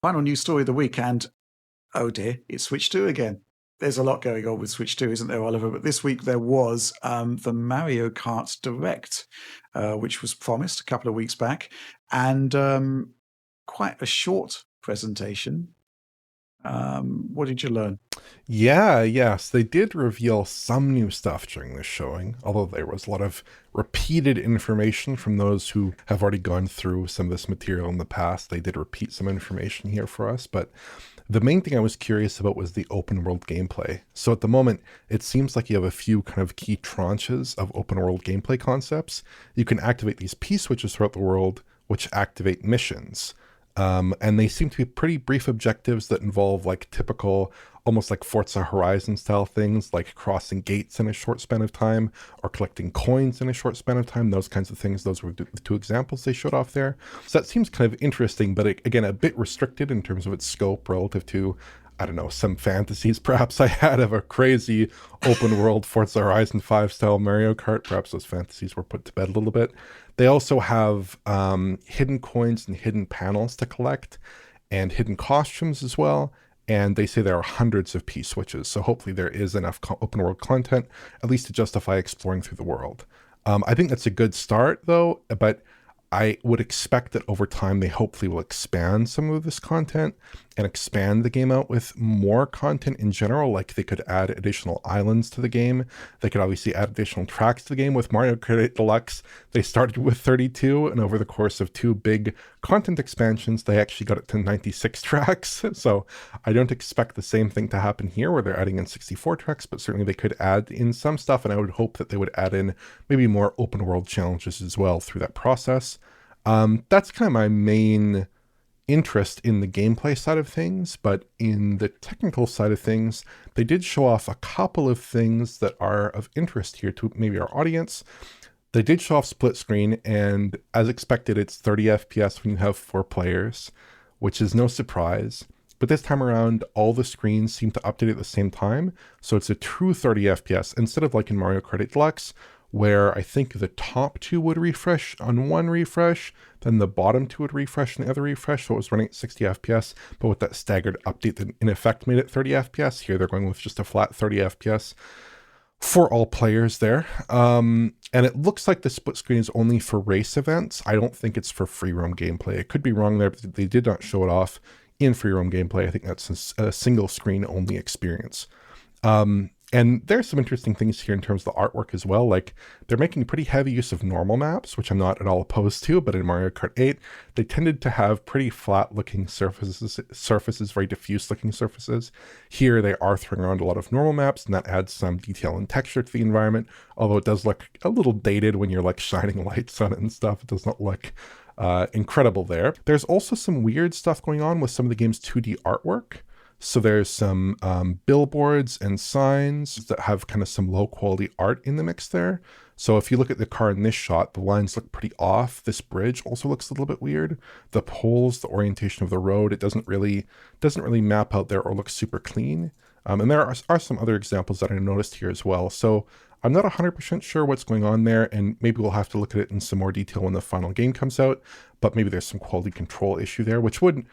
Final news story of the week, and oh dear, it's Switch 2 again. There's a lot going on with Switch 2, isn't there, Oliver? But this week there was the Mario Kart Direct, which was promised a couple of weeks back, and quite a short presentation. What did you learn? Yes, they did reveal some new stuff during this showing, although there was a lot of repeated information from those who have already gone through some of this material in the past. They did repeat some information here for us, but the main thing I was curious about was the open world gameplay. So at the moment, it seems like you have a few kind of key tranches of open world gameplay concepts. You can activate these P-switches throughout the world, which activate missions. And they seem to be pretty brief objectives that involve like typical, almost like Forza Horizon style things, like crossing gates in a short span of time or collecting coins in a short span of time, those kinds of things. Those were the two examples they showed off there. So that seems kind of interesting, but again, a bit restricted in terms of its scope relative to, I don't know, some fantasies perhaps I had of a crazy open world Forza Horizon 5 style Mario Kart. Perhaps those fantasies were put to bed a little bit. They also have hidden coins and hidden panels to collect and hidden costumes as well. And they say there are hundreds of P-switches. So hopefully there is enough open world content, at least to justify exploring through the world. I think that's a good start though, but I would expect that over time they hopefully will expand some of this content and expand the game out with more content in general. Like they could add additional islands to the game. They could obviously add additional tracks to the game. With Mario Kart 8 Deluxe, they started with 32, and over the course of two big content expansions, they actually got it to 96 tracks. So I don't expect the same thing to happen here where they're adding in 64 tracks, but certainly they could add in some stuff, and I would hope that they would add in maybe more open world challenges as well through that process. That's kind of my main interest in the gameplay side of things, but in the technical side of things, they did show off a couple of things that are of interest here to maybe our audience. They did show off split screen, and as expected, it's 30 FPS when you have 4 players, which is no surprise. But this time around, all the screens seem to update at the same time, so it's a true 30 FPS, instead of like in Mario Kart 8 Deluxe, where I think the top 2 would refresh on one refresh, then the bottom 2 would refresh on the other refresh, so it was running at 60 FPS, but with that staggered update that in effect made it 30 FPS. Here they're going with just a flat 30 FPS for all players there. And it looks like the split screen is only for race events. I don't think it's for free roam gameplay. It could be wrong there, but they did not show it off in free roam gameplay. I think that's a single screen only experience. And there's some interesting things here in terms of the artwork as well. Like they're making pretty heavy use of normal maps, which I'm not at all opposed to, but in Mario Kart 8, they tended to have pretty flat looking surfaces, very diffuse looking surfaces. Here they are throwing around a lot of normal maps, and that adds some detail and texture to the environment, although it does look a little dated when you're like shining lights on it and stuff. It does not look incredible there. There's also some weird stuff going on with some of the game's 2D artwork. So there's some billboards and signs that have kind of some low quality art in the mix there. So if you look at the car in this shot, the lines look pretty off. This bridge also looks a little bit weird. The poles, the orientation of the road, it doesn't really map out there or look super clean. And there are some other examples that I noticed here as well. So I'm not 100% sure what's going on there, and maybe we'll have to look at it in some more detail when the final game comes out. But maybe there's some quality control issue there, which wouldn't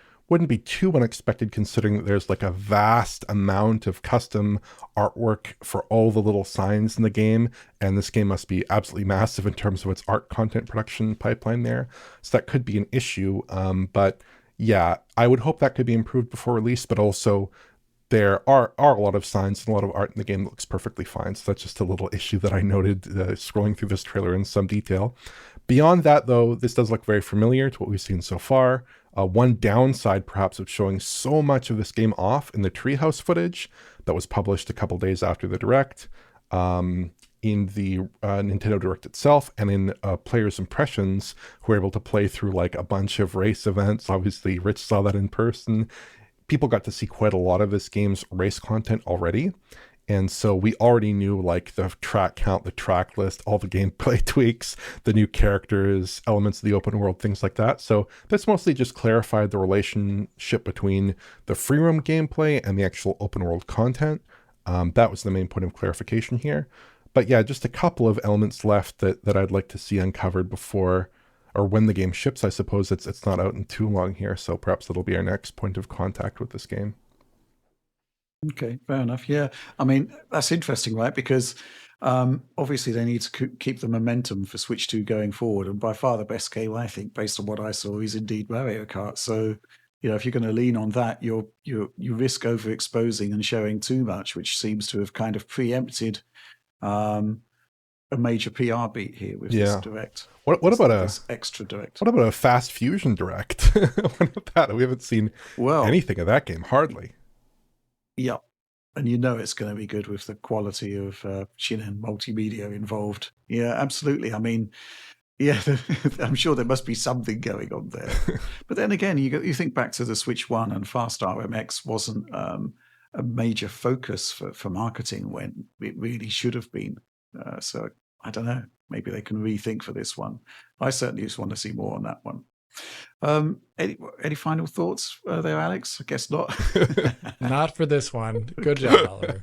be too unexpected considering that there's like a vast amount of custom artwork for all the little signs in the game, and this game must be absolutely massive in terms of its art content production pipeline there. So that could be an issue, but yeah, I would hope that could be improved before release, but also there are a lot of signs and a lot of art in the game that looks perfectly fine. So that's just a little issue that I noted scrolling through this trailer in some detail. Beyond that, though, this does look very familiar to what we've seen so far. One downside, perhaps, of showing so much of this game off in the treehouse footage that was published a couple days after the Direct, in the Nintendo Direct itself, and in players' impressions who were able to play through like a bunch of race events. Obviously, Rich saw that in person. People got to see quite a lot of this game's race content already. And so we already knew like the track count, the track list, all the gameplay tweaks, the new characters, elements of the open world, things like that. So this mostly just clarified the relationship between the free roam gameplay and the actual open world content. That was the main point of clarification here. But yeah, just a couple of elements left that I'd like to see uncovered before, or when the game ships. I suppose it's not out in too long here, so perhaps it'll be our next point of contact with this game. Okay, fair enough. Yeah, I mean that's interesting, right? Because obviously they need to keep the momentum for Switch 2 going forward, and by far the best game I think, based on what I saw, is indeed Mario Kart. So, if you're going to lean on that, you risk overexposing and showing too much, which seems to have kind of preempted a major PR beat here with this direct. What about this extra direct? What about a Fast Fusion direct? What about that? We haven't seen anything of that game, hardly. Yeah, and it's going to be good with the quality of Shin and multimedia involved. Yeah, absolutely. I mean, yeah, I'm sure there must be something going on there. But then again, you think back to the Switch 1, and Fast RMX wasn't a major focus for marketing when it really should have been. So I don't know. Maybe they can rethink for this one. I certainly just want to see more on that one. Any final thoughts there, Alex? I guess not. Not for this one. Good job, Oliver.